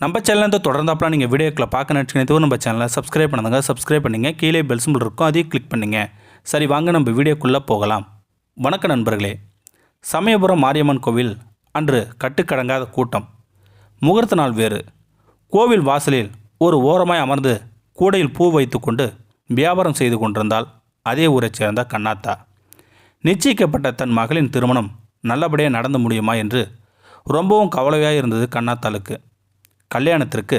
நம்ம சேனல் தொடர்ந்தாப்பலாம் நீங்கள் வீடியோக்களை பார்க்க நினச்சிக்கிட்டு நம்ம சேனலை சப்ஸ்கிரைப் பண்ணுங்க. சப்ஸ்கிரைப் பண்ணிங்க. கீழே பெல் சிம்பிள் இருக்கும், அதையும் கிளிக் பண்ணிங்க. சரி, வாங்க நம்ம வீடியோக்குள்ளே போகலாம். வணக்க நண்பர்களே. சமயபுரம் மாரியம்மன் கோவில் அன்று கட்டுக்கடங்காத கூட்டம். முகூர்த்த நாள் வேறு. கோவில் வாசலில் ஒரு ஓரமாய் அமர்ந்து கூடையில் பூ வைத்து கொண்டு வியாபாரம் செய்து கொண்டிருந்தால் அதே ஊரைச் சேர்ந்த கண்ணாத்தா. நிச்சயிக்கப்பட்ட தன் மகளின் திருமணம் நல்லபடியாக நடந்து முடியுமா என்று ரொம்பவும் கவலையாக இருந்தது கண்ணாத்தாளுக்கு. கல்யாணத்திற்கு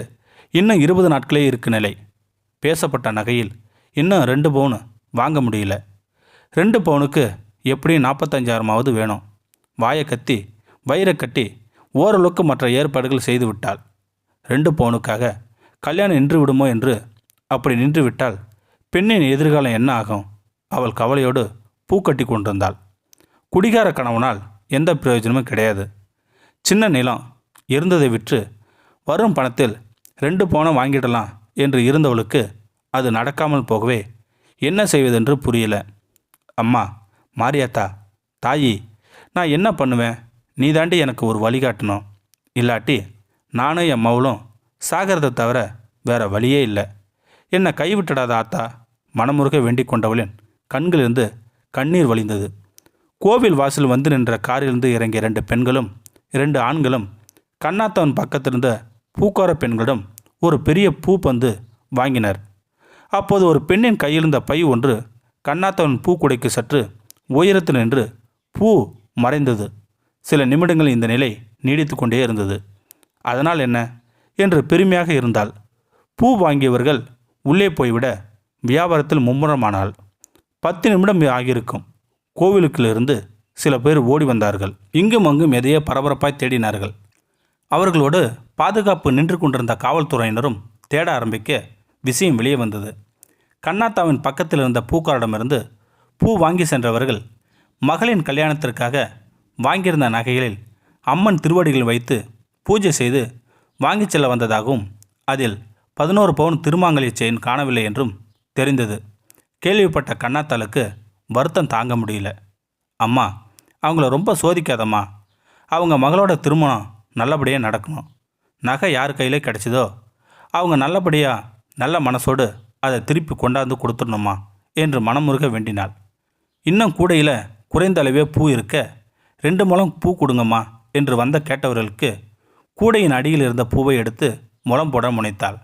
இன்னும் 20 நாட்களே இருக்கு நிலை. பேசப்பட்ட நகையில் இன்னும் 2 பவுன் வாங்க முடியல. 2 பவுனுக்கு எப்படியும் 45,000 வேணும். வாயை கத்தி வயிறை கட்டி ஓரளவுக்கு மற்ற ஏற்பாடுகள் செய்து விட்டாள். 2 பவுனுக்காக கல்யாணம் நின்று விடுமோ என்று. அப்படி நின்று விட்டால் பெண்ணின் எதிர்காலம் என்ன ஆகும்? அவள் கவலையோடு பூக்கட்டி கொண்டிருந்தாள். குடிகார கணவனால் எந்த பிரயோஜனமும் கிடையாது. சின்ன நிலம் இருந்ததை விற்று வரும் பணத்தில் 2 பவுனை வாங்கிடலாம் என்று இருந்தவளுக்கு அது நடக்காமல் போகவே என்ன செய்வதென்று புரியல. அம்மா மாரியாத்தா, தாயி, நான் என்ன பண்ணுவேன்? நீ தாண்டி எனக்கு ஒரு வழிகாட்டணும். இல்லாட்டி நானும் என் மவளும் சாகிறதை தவிர வேற வழியே இல்லை. என்னை கைவிட்டுடாத ஆத்தா. மனமுருக வேண்டிக் கொண்டவளின் கண்களிலிருந்து கண்ணீர் வழிந்தது. கோவில் வாசல் வந்து நின்ற காரிலிருந்து இறங்கிய 2 பெண்களும் 2 ஆண்களும் கண்ணாத்தவன் பக்கத்திலிருந்த பூக்கார பெண்களிடம் ஒரு பெரிய பூ பந்து வாங்கினர். அப்போது ஒரு பெண்ணின் கையிலிருந்த பை ஒன்று கண்ணாத்தவன் பூக்குடைக்கு சற்று உயரத்தில் நின்று பூ மறைந்தது. சில நிமிடங்கள் இந்த நிலை நீடித்து கொண்டே இருந்தது. அதனால் என்ன என்று பெருமையாக இருந்தால் பூ வாங்கியவர்கள் உள்ளே போய்விட வியாபாரத்தில் மும்முரமானாள். 10 நிமிடம் ஆகியிருக்கும். கோவிலுக்கிலிருந்து சில பேர் ஓடி வந்தார்கள். இங்கும் அங்கும் எதையோ பரபரப்பாய் தேடினார்கள். அவர்களோடு பாதுகாப்பு நின்று கொண்டிருந்த காவல்துறையினரும் தேட ஆரம்பிக்க விஷயம் வெளியே வந்தது. கண்ணாத்தாவின் பக்கத்தில் இருந்த பூக்காரிடமிருந்து பூ வாங்கி சென்றவர்கள் மகளின் கல்யாணத்திற்காக வாங்கியிருந்த நகைகளில் அம்மன் திருவடிகள் வைத்து பூஜை செய்து வாங்கி செல்ல வந்ததாகவும் அதில் 11 பவுன் திருமாங்கல்ய செயின் காணவில்லை என்றும் தெரிந்தது. கேள்விப்பட்ட கண்ணாத்தாளுக்கு வருத்தம் தாங்க முடியல. அம்மா, அவங்கள ரொம்ப சோதிக்காதம்மா. அவங்க மகளோட திருமணம் நல்லபடியாக நடக்கணும். நகை யார் கையில் கிடச்சிதோ அவங்க நல்லபடியாக நல்ல மனசோடு அதை திருப்பி கொண்டாந்து கொடுத்துடணுமா என்று மனமுருக வேண்டினாள். இன்னும் கூடையில் குறைந்த அளவே பூ இருக்க 2 முழம் பூ கொடுங்கம்மா என்று வந்த கேட்டவர்களுக்கு கூடையின் அடியில் இருந்த பூவை எடுத்து முழம் போட முனைத்தாள்.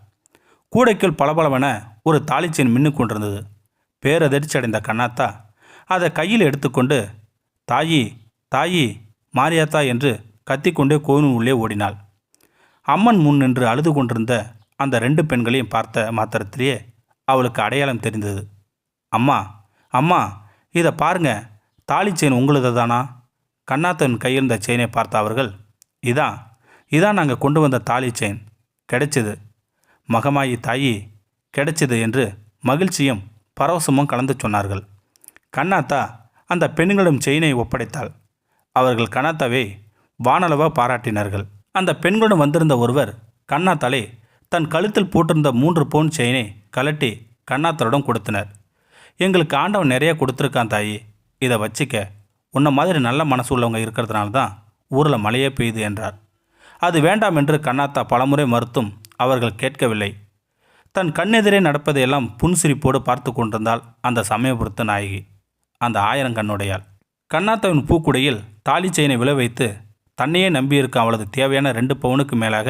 கூடைக்குள் பளபளவென ஒரு தாலிச்செயின் மின்னு கொண்டிருந்தது. பேரதிர்ச்சி அடைந்த கண்ணாத்தா அதை கையில் எடுத்துக்கொண்டு தாயி, தாயி, மாரியாத்தா என்று கத்திக்கொண்டே கோவிலின் உள்ளே ஓடினாள். அம்மன் முன் நின்று அழுது கொண்டிருந்த அந்த 2 பெண்களையும் பார்த்த மாத்திரத்திலேயே அவளுக்கு அடையாளம் தெரிந்தது. அம்மா, அம்மா, இதை பாருங்க, தாலி செயின் உங்களுது தானா? கண்ணாத்தன் கையிருந்த செயினை பார்த்த அவர்கள், இதான் நாங்கள் கொண்டு வந்த தாலி செயின். கிடைச்சது மகமாயி, தாயி, கிடைச்சது என்று மகிழ்ச்சியும் பரவசமும் கலந்து சொன்னார்கள். கண்ணாத்தா அந்த பெண்களிடம் செயினை ஒப்படைத்தாள். அவர்கள் கண்ணாத்தாவை வானளவாக பாராட்டினார்கள். அந்த பெண்களுடன் வந்திருந்த ஒருவர் கண்ணாத்தாளை தன் கழுத்தில் போட்டிருந்த 3 பவுன் செயினை கலட்டி கண்ணாத்தாளிடம் கொடுத்தனர். எங்களுக்கு ஆண்டவன் நிறைய கொடுத்துருக்கான் தாயி, இதை வச்சிக்க. உன்ன மாதிரி நல்ல மனசு உள்ளவங்க இருக்கிறதுனால தான் ஊரில் மழையே பெய்யுது என்றார். அது வேண்டாம் என்று கண்ணாத்தா பலமுறை மறுத்தும் அவர்கள் கேட்கவில்லை. தன் கண்ணெதிரே நடப்பதையெல்லாம் புன்சிரிப்போடு பார்த்து கொண்டிருந்தால் அந்த சமயபுரத்து நாயகி, அந்த 1000 கண்ணுடையாள். கண்ணாத்தாவின் பூக்குடையில் தாலி செயினை விளை வைத்து தன்னையே நம்பியிருக்க அவளது தேவையான 2 பவுனுக்கு மேலாக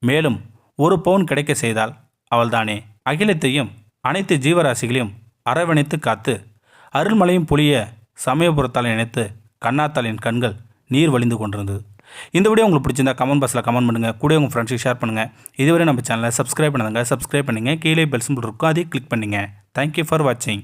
மேலும் 1 பவுன் கிடைக்க செய்தால் அவள்தானே அகிலத்தையும் அனைத்து ஜீவராசிகளையும் அரவணைத்து காத்து அருள்மலையும் புளிய சமயபுரத்தால் நினைத்து கண்ணாத்தாளின் கண்கள் நீர் வழிந்து கொண்டிருந்தது. இந்த வீடியோ உங்களுக்கு பிடிச்சிருந்தா கமெண்ட் பாக்ஸில் கமெண்ட் பண்ணுங்கள். கூட உங்கள் ஃப்ரெண்ட்ஸுக்கு ஷேர் பண்ணுங்கள். இதுவரை நம்ம சேனலை சப்ஸ்கிரைப் பண்ணுங்க. சப்ஸ்கிரைப் பண்ணுங்கள். கீழே பெல் சிம்பிள் இருக்கும், அதையும் கிளிக் பண்ணுங்கள். தேங்க்யூ ஃபார் வாட்சிங்.